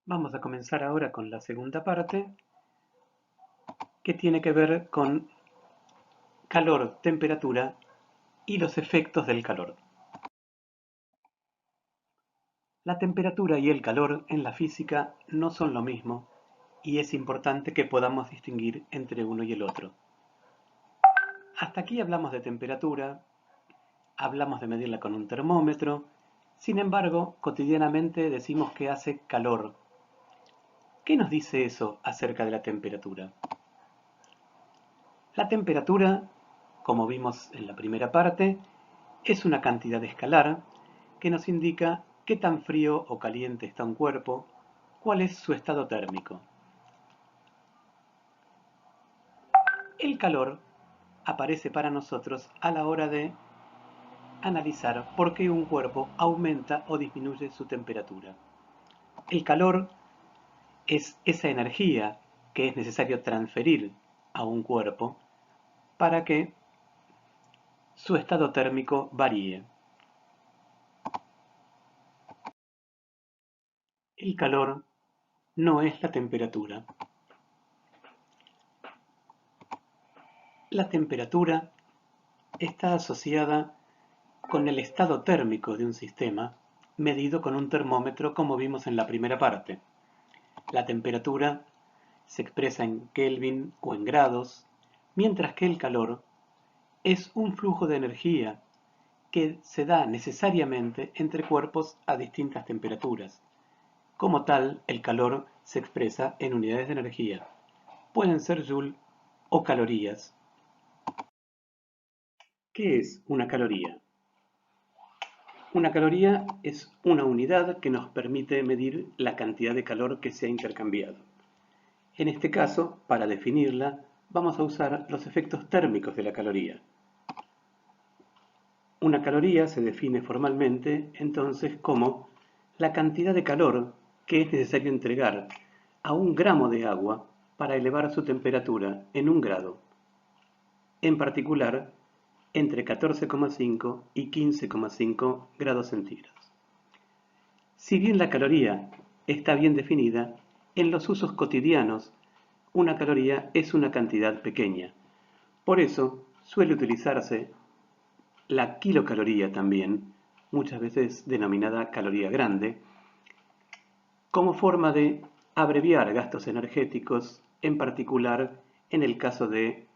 Vamos a comenzar ahora con la segunda parte, que tiene que ver con calor, temperatura y los efectos del calor. La temperatura y el calor en la física no son lo mismo y es importante que podamos distinguir entre uno y el otro. Hasta aquí hablamos de temperatura, hablamos de medirla con un termómetro, sin embargo, cotidianamente decimos que hace calor. ¿Qué nos dice eso acerca de la temperatura? La temperatura, como vimos en la primera parte, es una cantidad escalar que nos indica qué tan frío o caliente está un cuerpo, cuál es su estado térmico. El calor aparece para nosotros a la hora de analizar por qué un cuerpo aumenta o disminuye su temperatura. El calor es esa energía que es necesario transferir a un cuerpo para que su estado térmico varíe. El calor no es la temperatura. La temperatura está asociada con el estado térmico de un sistema medido con un termómetro como vimos en la primera parte. La temperatura se expresa en Kelvin o en grados, mientras que el calor es un flujo de energía que se da necesariamente entre cuerpos a distintas temperaturas. Como tal, el calor se expresa en unidades de energía. Pueden ser joule o calorías. ¿Qué es una caloría? Una caloría es una unidad que nos permite medir la cantidad de calor que se ha intercambiado. En este caso, para definirla, vamos a usar los efectos térmicos de la caloría. Una caloría se define formalmente entonces como la cantidad de calor que es necesario entregar a un gramo de agua para elevar su temperatura en 1 grado, en particular entre 14,5 y 15,5 grados centígrados. Si bien la caloría está bien definida, en los usos cotidianos una caloría es una cantidad pequeña. Por eso suele utilizarse la kilocaloría también, muchas veces denominada caloría grande, como forma de abreviar gastos energéticos, en particular en el caso de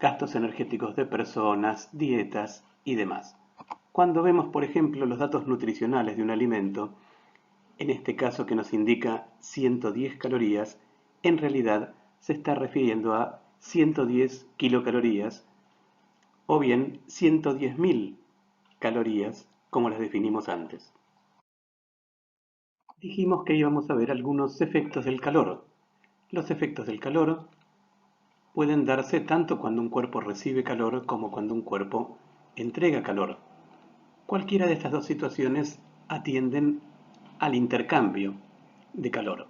gastos energéticos de personas, dietas y demás. Cuando vemos, por ejemplo, los datos nutricionales de un alimento, en este caso que nos indica 110 calorías, en realidad se está refiriendo a 110 kilocalorías o bien 110.000 calorías, como las definimos antes. Dijimos que íbamos a ver algunos efectos del calor. Los efectos del calor pueden darse tanto cuando un cuerpo recibe calor como cuando un cuerpo entrega calor. Cualquiera de estas dos situaciones atienden al intercambio de calor.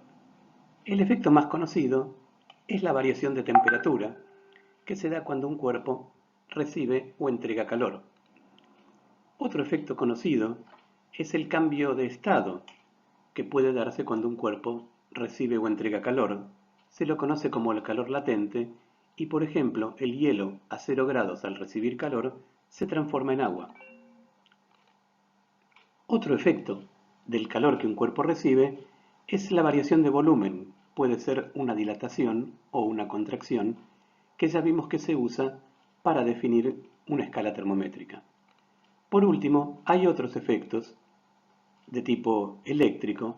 El efecto más conocido es la variación de temperatura, que se da cuando un cuerpo recibe o entrega calor. Otro efecto conocido es el cambio de estado, que puede darse cuando un cuerpo recibe o entrega calor. Se lo conoce como el calor latente y, por ejemplo, el hielo a 0 grados al recibir calor se transforma en agua. Otro efecto del calor que un cuerpo recibe es la variación de volumen. Puede ser una dilatación o una contracción, que ya vimos que se usa para definir una escala termométrica. Por último, hay otros efectos de tipo eléctrico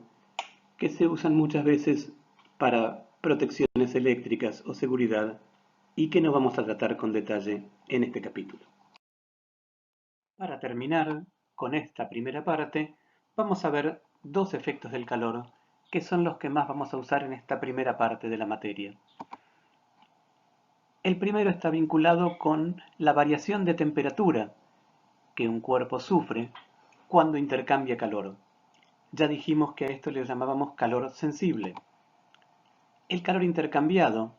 que se usan muchas veces para protecciones eléctricas o seguridad y que no vamos a tratar con detalle en este capítulo. Para terminar con esta primera parte, vamos a ver dos efectos del calor que son los que más vamos a usar en esta primera parte de la materia. El primero está vinculado con la variación de temperatura que un cuerpo sufre cuando intercambia calor. Ya dijimos que a esto le llamábamos calor sensible. El calor intercambiado,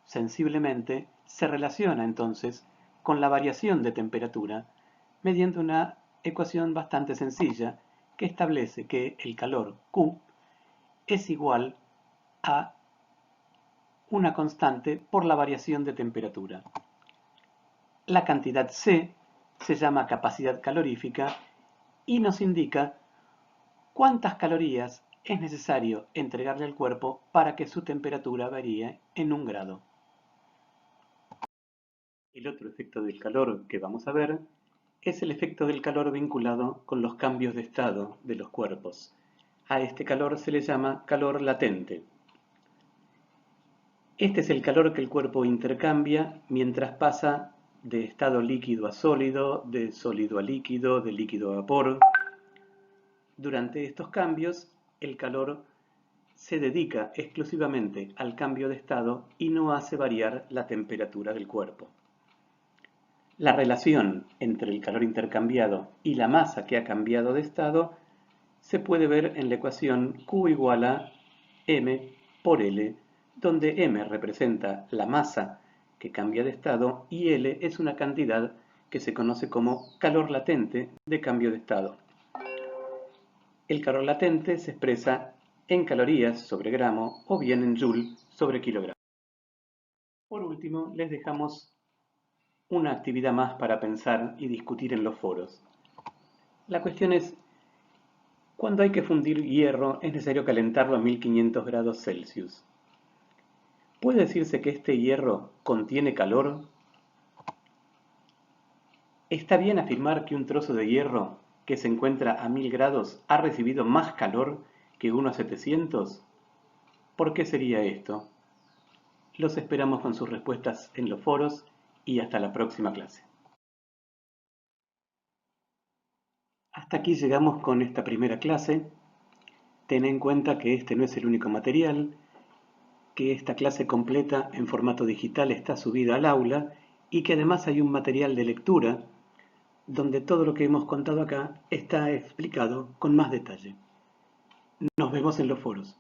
sensiblemente, se relaciona entonces con la variación de temperatura mediante una ecuación bastante sencilla que establece que el calor Q es igual a una constante por la variación de temperatura. La cantidad C se llama capacidad calorífica y nos indica cuántas calorías es necesario entregarle al cuerpo para que su temperatura varíe en 1 grado. El otro efecto del calor que vamos a ver es el efecto del calor vinculado con los cambios de estado de los cuerpos. A este calor se le llama calor latente. Este es el calor que el cuerpo intercambia mientras pasa de estado líquido a sólido, de sólido a líquido, de líquido a vapor. Durante estos cambios, el calor se dedica exclusivamente al cambio de estado y no hace variar la temperatura del cuerpo. La relación entre el calor intercambiado y la masa que ha cambiado de estado se puede ver en la ecuación Q igual a m por L, donde m representa la masa que cambia de estado y L es una cantidad que se conoce como calor latente de cambio de estado. El calor latente se expresa en calorías sobre gramo o bien en joule sobre kilogramo. Por último, les dejamos una actividad más para pensar y discutir en los foros. La cuestión es, cuando hay que fundir hierro es necesario calentarlo a 1500 grados Celsius. ¿Puede decirse que este hierro contiene calor? ¿Está bien afirmar que un trozo de hierro que se encuentra a 1000 grados ha recibido más calor que uno a 700? ¿Por qué sería esto? Los esperamos con sus respuestas en los foros y hasta la próxima clase. Hasta aquí llegamos con esta primera clase. Ten en cuenta que este no es el único material, que esta clase completa en formato digital está subida al aula y que además hay un material de lectura donde todo lo que hemos contado acá está explicado con más detalle. Nos vemos en los foros.